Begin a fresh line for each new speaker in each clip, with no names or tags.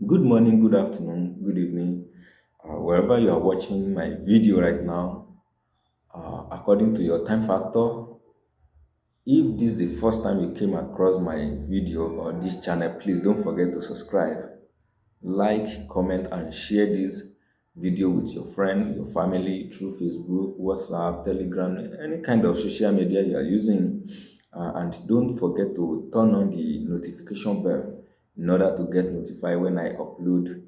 Good morning, good afternoon, good evening, wherever you are watching my video right now, according to your time factor. If this is the first time you came across my video or this channel, please don't forget to subscribe, like, comment, and share this video with your friend, your family through Facebook, WhatsApp, Telegram, any kind of social media you are using. And don't forget to turn on the notification bell in order to get notified when I upload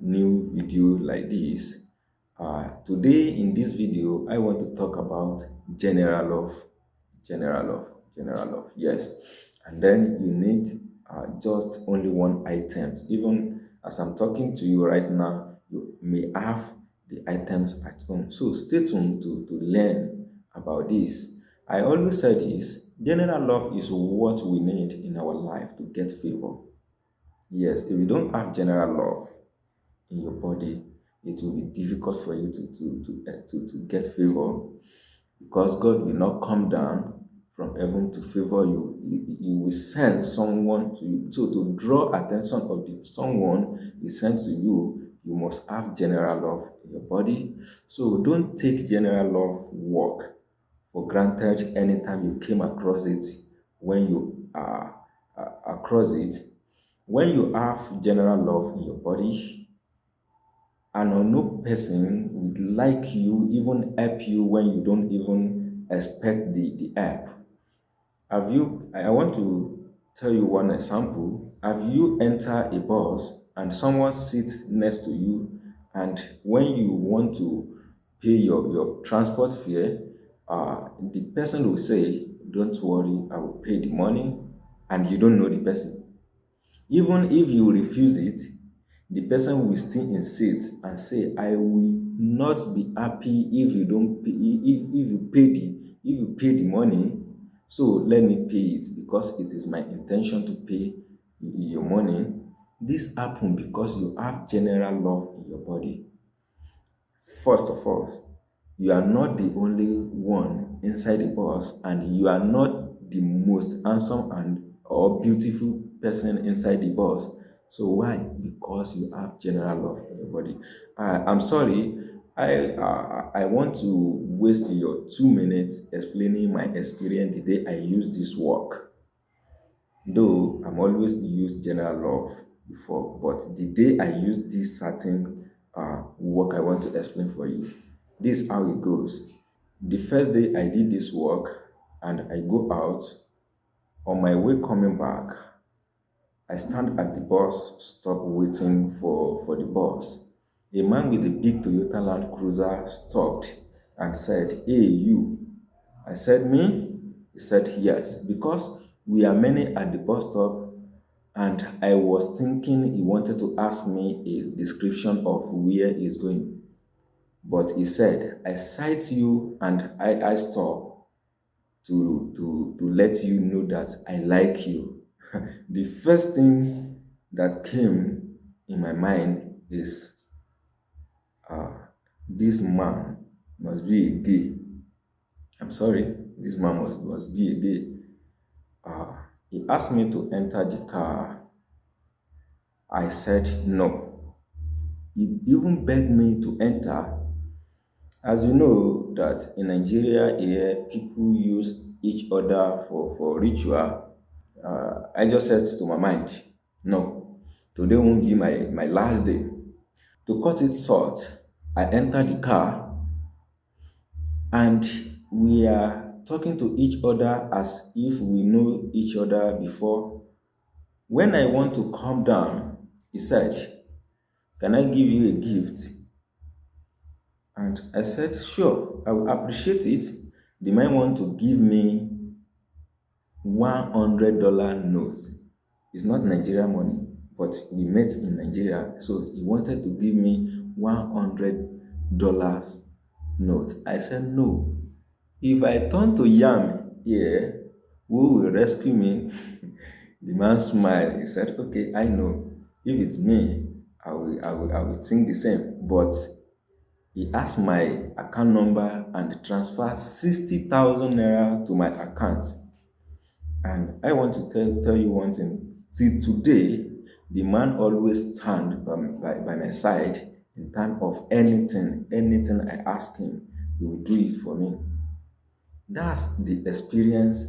new video like this. Today in this video, I want to talk about general love, general love, general love. Yes, and then you need just only one items. Even as I'm talking to you right now, you may have the items at home. So stay tuned to learn about this. I always say this: general love is what we need in our life to get favor. Yes, if you don't have general love in your body, it will be difficult for you to get favor, because God will not come down from heaven to favor you. He will send someone to you. So to draw attention of the someone he sent to you, you must have general love in your body. So don't take general love work for granted anytime you came across it. When you are across it, when you have general love in your body, an unknown person would like you, even help you when you don't even expect the help. I want to tell you one example. Have you entered a bus and someone sits next to you, and when you want to pay your transport fare, the person will say, "Don't worry, I will pay the money," and you don't know the person. Even if you refuse it, the person will still insist and say, "I will not be happy if you don't pay, if you pay the money. So let me pay it because it is my intention to pay your money." This happens because you have general love in your body. First of all, you are not the only one inside the bus, and you are not the most handsome and or beautiful person inside the bus. So why? Because you have general love in your body. I'm sorry. I want to waste your 2 minutes explaining my experience the day I used this work. Though I'm always used general love before, but the day I used this certain work I want to explain for you, this is how it goes. The first day I did this work and I go out, on my way coming back, I stand at the bus stop waiting for the bus. A man with a big Toyota Land Cruiser stopped and said, "Hey, you." I said, "Me?" He said, "Yes," because we are many at the bus stop, and I was thinking he wanted to ask me a description of where he's going. But he said, "I sight you and I stop to let you know that I like you." The first thing that came in my mind is, uh, this man must be a gay. I'm sorry, this man must be a gay. Uh, he asked me to enter the car. I said no. He even begged me to enter. As you know, that in Nigeria here, people use each other for ritual. I just said to my mind, no, today won't be my last day. To cut it short, I entered the car and we are talking to each other as if we know each other before. When I want to calm down, he said, "Can I give you a gift?" And I said, "Sure, I will appreciate it." The man want to give me $100 note. It's not Nigerian money, but we met in Nigeria, so he wanted to give me $100 note. I said no. If I turn to yam here, who will rescue me? The man smiled. He said, "Okay, I know. If it's me, I will think the same." But he asked my account number and transferred 60,000 naira to my account. And I want to tell you one thing. Till today, The man always stand by my side in time of anything I ask him, he will do it for me. That's the experience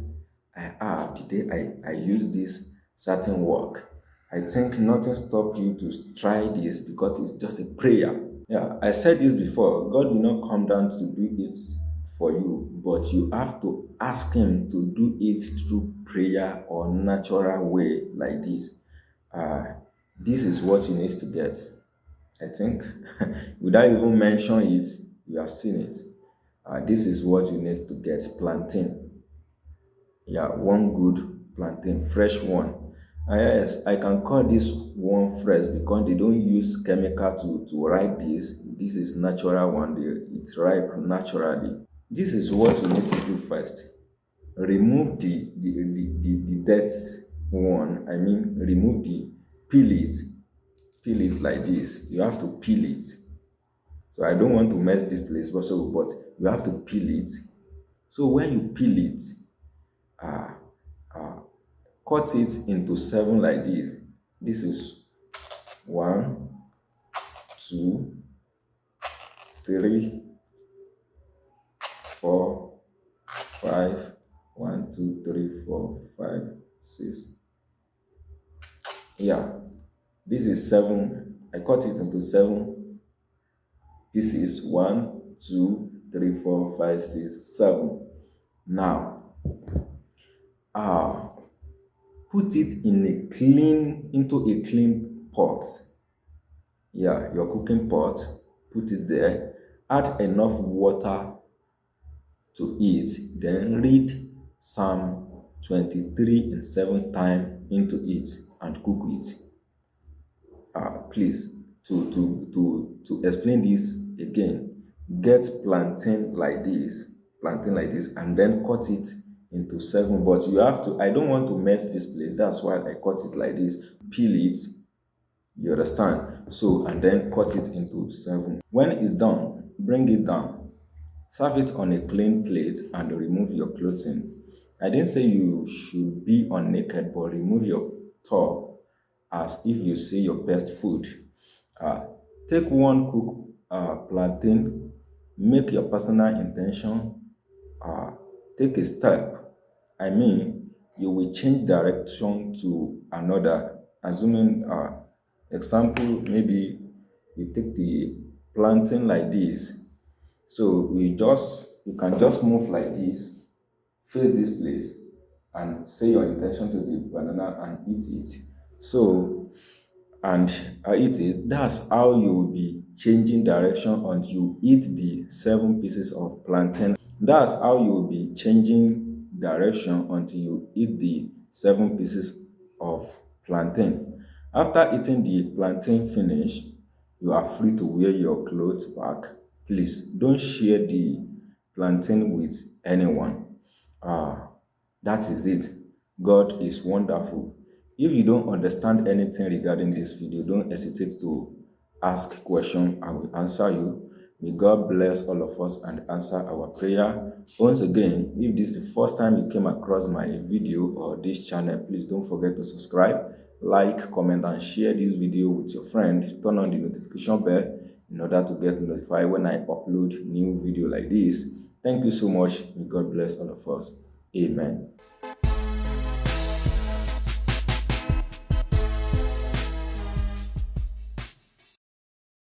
I have the day I use this certain work. I think nothing stops you to try this because it's just a prayer. Yeah, I said this before. God will not come down to do it for you, but you have to ask Him to do it through prayer or natural way like this. Uh, this is what you need to get. I think, without even mentioning it, you have seen it. This is what you need to get: plantain. Yeah, one good plantain, fresh one. Yes, I can call this one fresh because they don't use chemical to ripe this. This is natural one. It's ripe naturally. This is what you need to do first. Remove the dead one. I mean, remove peel it. Peel it like this. You have to peel it. So I don't want to mess this place, but you have to peel it. So when you peel it, uh, uh, cut it into 7 like this. This is 1, 2, 3, 4, 5. 1, 2, 3, 4, 5, 6. Yeah, this is 7. I cut it into 7 pieces. 1, 2, 3, 4, 5, 6, 7. Now, uh, put it into a clean pot. Yeah, your cooking pot. Put it there. Add enough water to it. Then read Psalm 23 in 7 times into it and cook it. Please, to explain this again, get plantain like this, and then cut it into 7. But you have to. I don't want to mess this place. That's why I cut it like this. Peel it. You understand? So, and then cut it into 7. When it's done, bring it down. Serve it on a clean plate and remove your clothing. I didn't say you should be on naked, but remove your top as if you see your best food. Uh, Take one cooked plantain, make your personal intention, uh, take a step. I mean, you will change direction to another. Assuming, example, maybe you take the plantain like this. So you can just move like this, face this place, and say your intention to the banana and eat it. So, and I eat it. That's how you will be changing direction until you eat the 7 pieces of plantain. That's how you will be changing direction until you eat the 7 pieces of plantain. After eating the plantain finish, you are free to wear your clothes back. Please don't share the plantain with anyone. Ah, that is it. God is wonderful. If you don't understand anything regarding this video, don't hesitate to ask question. I will answer you. May God bless all of us and answer our prayer. Once again, if this is the first time you came across my video or this channel, please don't forget to subscribe, like, comment, and share this video with your friend. Turn on the notification bell in order to get notified when I upload new video like this. Thank you so much. May God bless all of us. Amen.